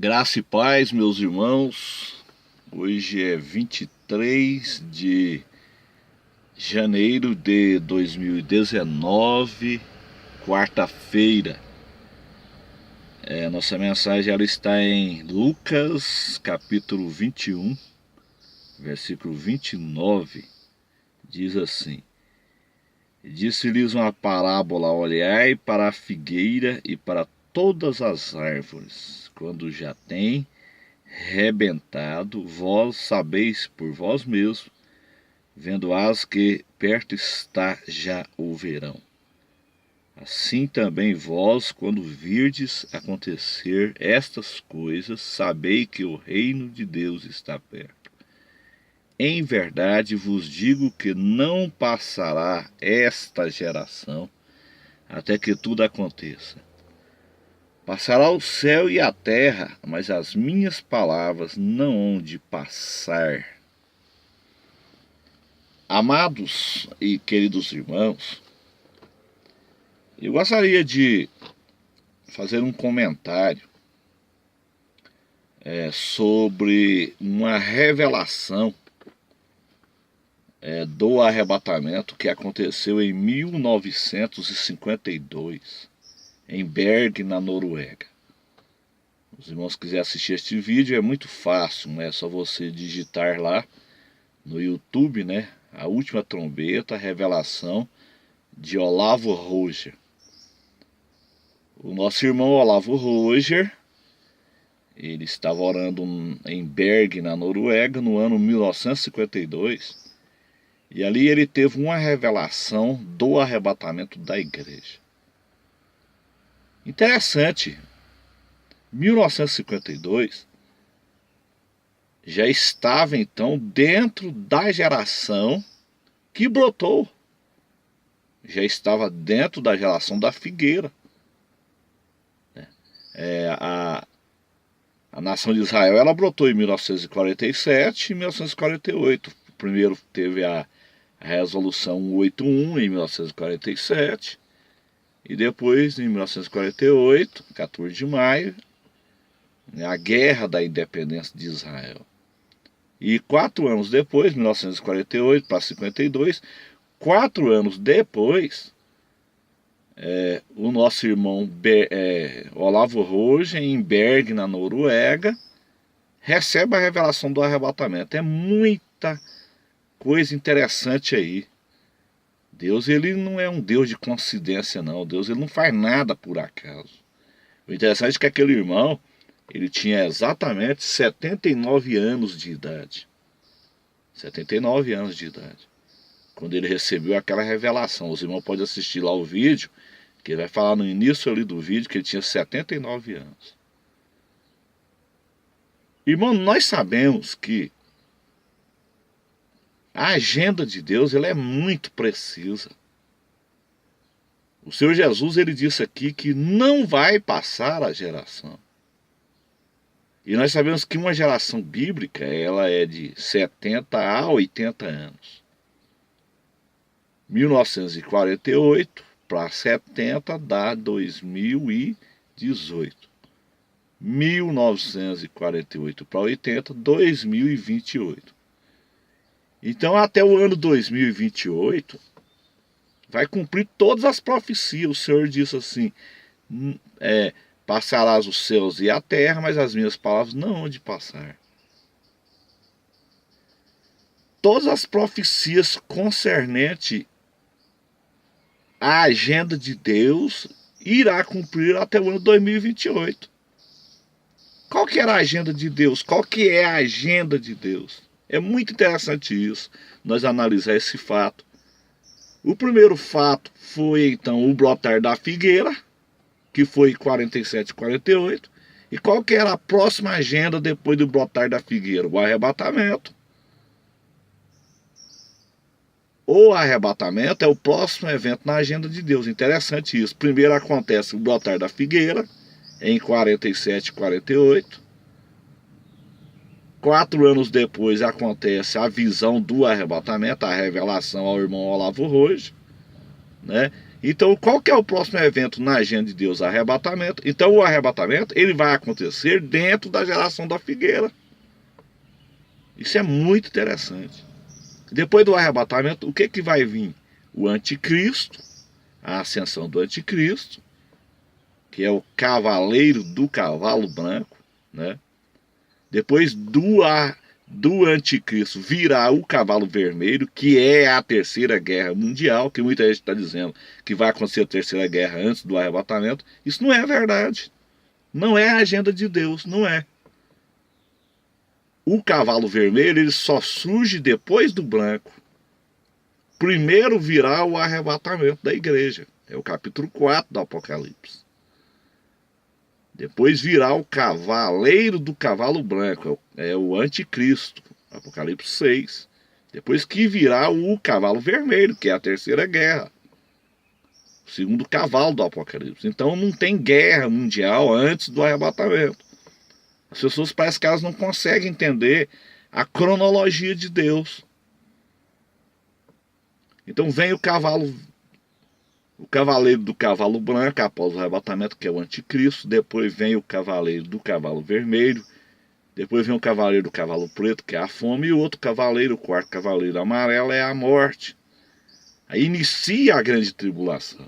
Graça e paz, meus irmãos. Hoje é 23 de janeiro de 2019, quarta-feira. Nossa mensagem ela está em Lucas, capítulo 21, versículo 29. Diz assim: Disse-lhes uma parábola: olhai para a figueira e para todas as árvores, quando já tem rebentado, vós sabeis por vós mesmos, vendo-as que perto está já o verão. Assim também vós, quando virdes acontecer estas coisas, sabei que o reino de Deus está perto. Em verdade vos digo que não passará esta geração até que tudo aconteça. Passará o céu e a terra, mas as minhas palavras não hão de passar. Amados e queridos irmãos, eu gostaria de fazer um comentário sobre uma revelação do arrebatamento que aconteceu em 1952. Em Bergen, na Noruega. Os irmãos quiserem assistir este vídeo, é muito fácil, né? É só você digitar lá no YouTube, né? A última trombeta, a revelação de Olavo Roger. O nosso irmão Olavo Roger, ele estava orando em Bergen, na Noruega, no ano 1952. E ali ele teve uma revelação do arrebatamento da igreja. Interessante, 1952 já estava então dentro da geração que brotou, já estava dentro da geração da figueira. A nação de Israel ela brotou em 1947 e 1948. Primeiro teve a resolução 181 em 1947. E depois, em 1948, 14 de maio, a Guerra da Independência de Israel. E 4 anos depois, 1948 para 52, 4 anos depois, o nosso irmão Olavo Roger, em Bergen, na Noruega, recebe a revelação do arrebatamento. É muita coisa interessante aí. Deus ele não é um Deus de coincidência não. Deus ele não faz nada por acaso. O interessante é que aquele irmão, ele tinha exatamente 79 anos de idade. 79 anos de idade. Quando ele recebeu aquela revelação. Os irmãos podem assistir lá o vídeo, que ele vai falar no início ali do vídeo que ele tinha 79 anos. Irmão, nós sabemos que a agenda de Deus ela é muito precisa. O Senhor Jesus ele disse aqui que não vai passar a geração. E nós sabemos que uma geração bíblica ela é de 70 a 80 anos. 1948 para 70 dá 2018. 1948 para 80, 2028. Então até o ano 2028 vai cumprir todas as profecias. O Senhor disse assim, passarás os céus e a terra, mas as minhas palavras não hão de passar. Todas as profecias concernentes à agenda de Deus irá cumprir até o ano 2028. Qual que era a agenda de Deus? Qual que é a agenda de Deus? É muito interessante isso, nós analisar esse fato. O primeiro fato foi então o brotar da figueira, que foi 47 e 48. E qual que era a próxima agenda depois do brotar da figueira? O arrebatamento. O arrebatamento é o próximo evento na agenda de Deus. Interessante isso. Primeiro acontece o brotar da figueira, em 47 e 48. 4 anos depois acontece a visão do arrebatamento, a revelação ao irmão Olavo Roger, né? Então, qual que é o próximo evento na agenda de Deus? Arrebatamento. Então, o arrebatamento ele vai acontecer dentro da geração da figueira. Isso é muito interessante. Depois do arrebatamento, o que, que vai vir? O anticristo, a ascensão do anticristo, que é o cavaleiro do cavalo branco, né? Depois do anticristo virá o cavalo vermelho, que é a terceira guerra mundial, que muita gente está dizendo que vai acontecer a terceira guerra antes do arrebatamento. Isso não é verdade. Não é a agenda de Deus, não é. O cavalo vermelho ele só surge depois do branco. Primeiro virá o arrebatamento da igreja. É o capítulo 4 do Apocalipse. Depois virá o cavaleiro do cavalo branco, é o anticristo, Apocalipse 6. Depois que virá o cavalo vermelho, que é a terceira guerra. O segundo cavalo do Apocalipse. Então não tem guerra mundial antes do arrebatamento. As pessoas parecem que elas não conseguem entender a cronologia de Deus. Então vem o cavaleiro do cavalo branco após o arrebatamento, que é o anticristo. Depois vem o cavaleiro do cavalo vermelho. Depois vem o cavaleiro do cavalo preto, que é a fome. E o outro cavaleiro, o quarto cavaleiro amarelo, é a morte. Aí inicia a grande tribulação.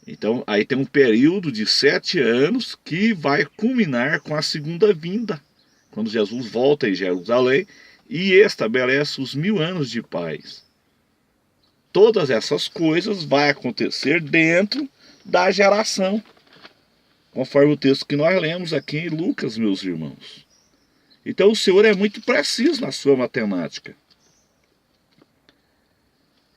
Então aí tem um período de 7 anos que vai culminar com a segunda vinda, quando Jesus volta em Jerusalém e estabelece os 1000 anos de paz. Todas essas coisas vão acontecer dentro da geração, conforme o texto que nós lemos aqui em Lucas, meus irmãos. Então o Senhor é muito preciso na sua matemática.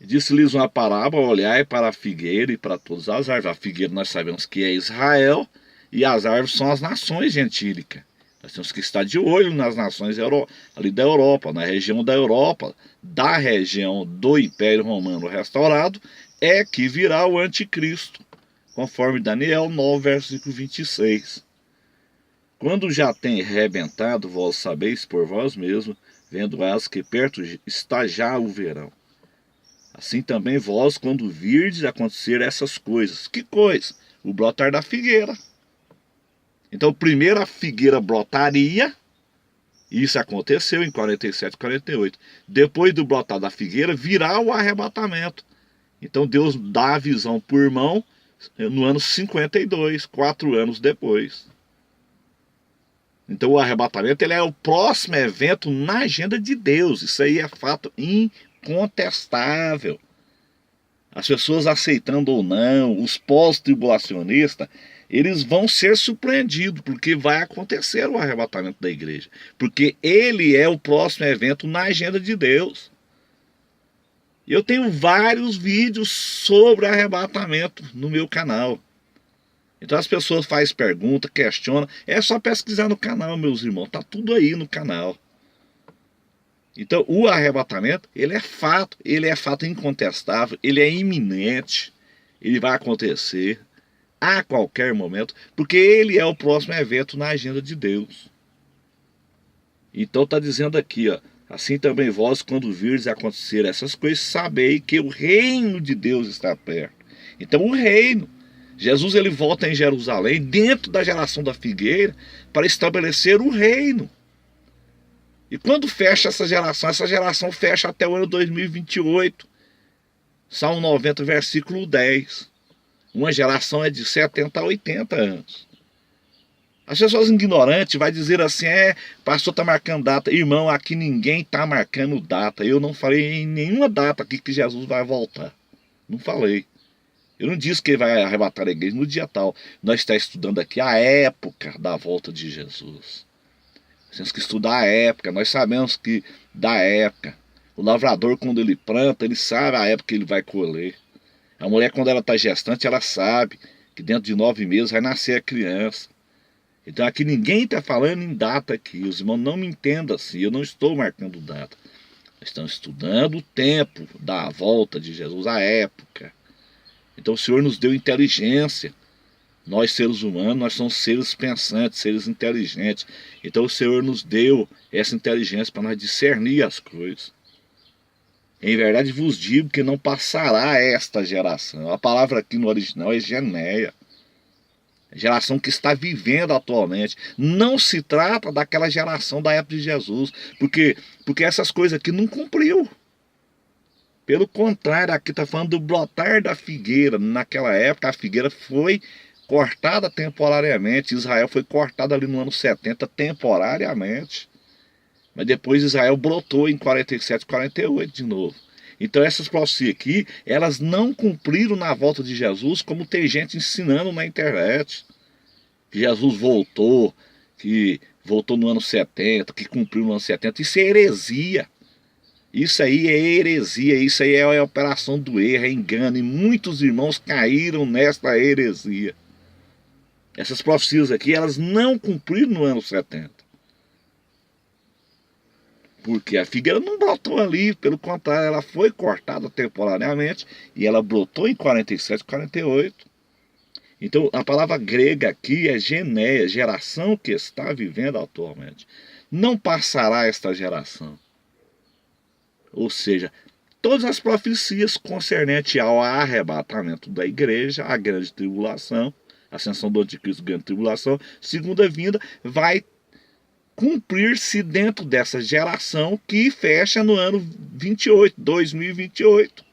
Disse-lhes uma parábola: olhai para a figueira e para todas as árvores. A figueira nós sabemos que é Israel, e as árvores são as nações gentílicas. Nós temos que estar de olho nas nações ali da Europa, na região da Europa, da região do Império Romano restaurado, é que virá o anticristo, conforme Daniel 9, versículo 26. Quando já tem rebentado, vós sabeis por vós mesmos, vendo as que perto está já o verão. Assim também vós, quando virdes acontecer essas coisas. Que coisa? O brotar da figueira. Então, primeiro a figueira brotaria. Isso aconteceu em 47, 48. Depois do brotar da figueira, virá o arrebatamento. Então, Deus dá a visão por irmão no ano 52, 4 anos depois. Então, o arrebatamento ele é o próximo evento na agenda de Deus. Isso aí é fato incontestável. As pessoas aceitando ou não, os pós-tribulacionistas, eles vão ser surpreendidos, porque vai acontecer o arrebatamento da igreja. Porque ele é o próximo evento na agenda de Deus. Eu tenho vários vídeos sobre arrebatamento no meu canal. Então as pessoas fazem perguntas, questionam. É só pesquisar no canal, meus irmãos. Está tudo aí no canal. Então o arrebatamento, ele é fato incontestável, ele é iminente, ele vai acontecer a qualquer momento, porque ele é o próximo evento na agenda de Deus. Então está dizendo aqui, ó, assim também vós, quando virdes acontecer essas coisas, sabei que o reino de Deus está perto. Então o reino, Jesus ele volta em Jerusalém, dentro da geração da figueira, para estabelecer o reino. E quando fecha essa geração fecha até o ano 2028. Salmo 90, versículo 10. Uma geração é de 70 a 80 anos. As pessoas ignorantes vão dizer assim, pastor está marcando data. Irmão, aqui ninguém está marcando data. Eu não falei em nenhuma data aqui que Jesus vai voltar. Não falei. Eu não disse que ele vai arrebatar a igreja no dia tal. Nós estamos estudando aqui a época da volta de Jesus. Temos que estudar a época. Nós sabemos que da época. O lavrador, quando ele planta, ele sabe a época que ele vai colher. A mulher, quando ela está gestante, ela sabe que dentro de 9 meses vai nascer a criança. Então aqui ninguém está falando em data aqui. Os irmãos não me entendam assim. Eu não estou marcando data. Nós estamos estudando o tempo da volta de Jesus, a época. Então o Senhor nos deu inteligência. Nós, seres humanos, nós somos seres pensantes, seres inteligentes. Então o Senhor nos deu essa inteligência para nós discernir as coisas. Em verdade vos digo que não passará esta geração. A palavra aqui no original é genéia. Geração que está vivendo atualmente. Não se trata daquela geração da época de Jesus. Porque essas coisas aqui não cumpriu. Pelo contrário, aqui está falando do brotar da figueira. Naquela época a figueira foi cortada temporariamente. Israel foi cortada ali no ano 70 temporariamente. Mas depois Israel brotou em 47, 48 de novo. Então essas profecias aqui, elas não cumpriram na volta de Jesus, como tem gente ensinando na internet. Que Jesus voltou, que voltou no ano 70, que cumpriu no ano 70. Isso é heresia. Isso aí é heresia, isso aí é a operação do erro, é engano. E muitos irmãos caíram nesta heresia. Essas profecias aqui, elas não cumpriram no ano 70. Porque a figueira não brotou ali, pelo contrário, ela foi cortada temporariamente e ela brotou em 47, 48. Então a palavra grega aqui é genéia, geração que está vivendo atualmente. Não passará esta geração. Ou seja, todas as profecias concernentes ao arrebatamento da igreja, a grande tribulação, ascensão do anticristo, grande tribulação, segunda vinda, vai cumprir-se dentro dessa geração que fecha no ano 28, 2028.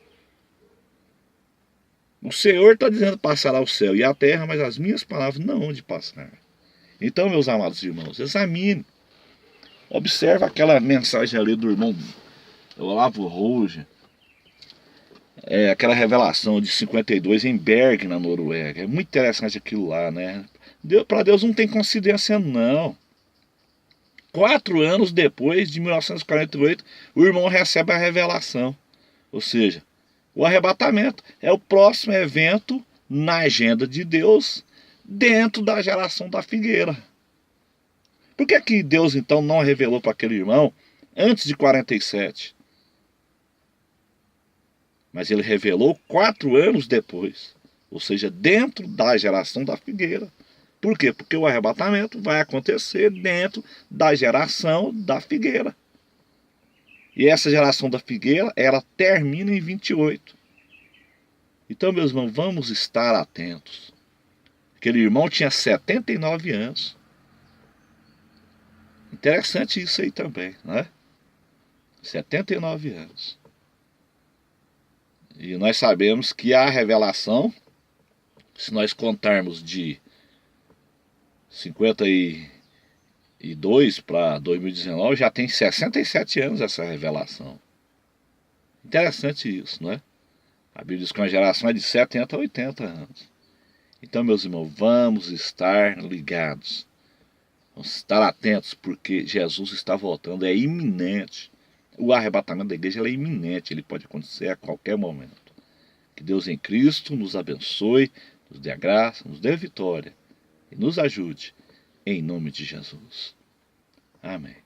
O Senhor está dizendo passará o céu e a terra, mas as minhas palavras não hão de passar. Então, meus amados irmãos, examine. Observe aquela mensagem ali do irmão Olavo Roger. Aquela revelação de 52 em Bergen, na Noruega. É muito interessante aquilo lá, né? Para Deus não tem coincidência, não. 4 anos depois, de 1948, o irmão recebe a revelação. Ou seja, o arrebatamento é o próximo evento na agenda de Deus dentro da geração da figueira. Por que Deus então não revelou para aquele irmão antes de 47? Mas ele revelou 4 anos depois. Ou seja, dentro da geração da figueira. Por quê? Porque o arrebatamento vai acontecer dentro da geração da figueira. E essa geração da figueira, ela termina em 28. Então, meus irmãos, vamos estar atentos. Aquele irmão tinha 79 anos. Interessante isso aí também, né? 79 anos. E nós sabemos que a revelação, se nós contarmos de 52 para 2019, já tem 67 anos essa revelação. Interessante isso, não é? A Bíblia diz que uma geração é de 70 a 80 anos. Então, meus irmãos, vamos estar ligados. Vamos estar atentos, porque Jesus está voltando, é iminente. O arrebatamento da igreja é iminente, ele pode acontecer a qualquer momento. Que Deus em Cristo nos abençoe, nos dê a graça, nos dê a vitória e nos ajude, em nome de Jesus. Amém.